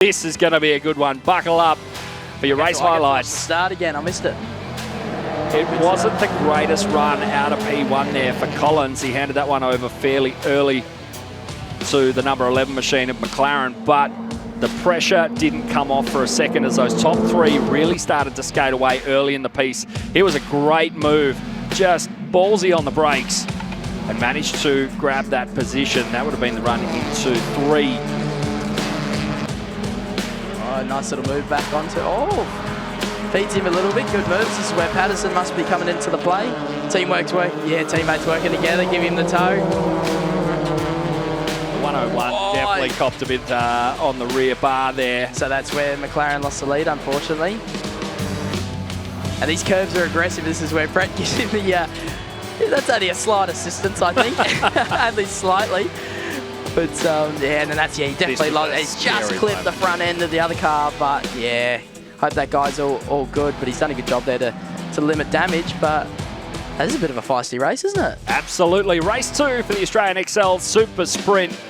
This is going to be a good one. Buckle up for your race highlights. Start again. I missed it. It wasn't the greatest run out of P1 there for Collins. He handed that one over fairly early to the number 11 machine of McLaren, but the pressure didn't come off for a second as those top three really started to skate away early in the piece. It was a great move, just ballsy on the brakes, and managed to grab that position. That would have been the run into 3. Oh, nice little move back onto. Oh, feeds him a little bit. Good moves. This is where Patterson must be coming into the play. Teammates working together. Give him the toe. 101 definitely copped a bit on the rear bar there. So that's where McLaren lost the lead, unfortunately. And these curves are aggressive. This is where Brett gives him the. That's only a slight assistance, I think, at least slightly. But yeah, and then that's he definitely he's just clipped the front end of the other car. But yeah, hope that guy's all good. But he's done a good job there to limit damage. But that is a bit of a feisty race, isn't it? Absolutely. Race 2 for the Australian XL Super Sprint.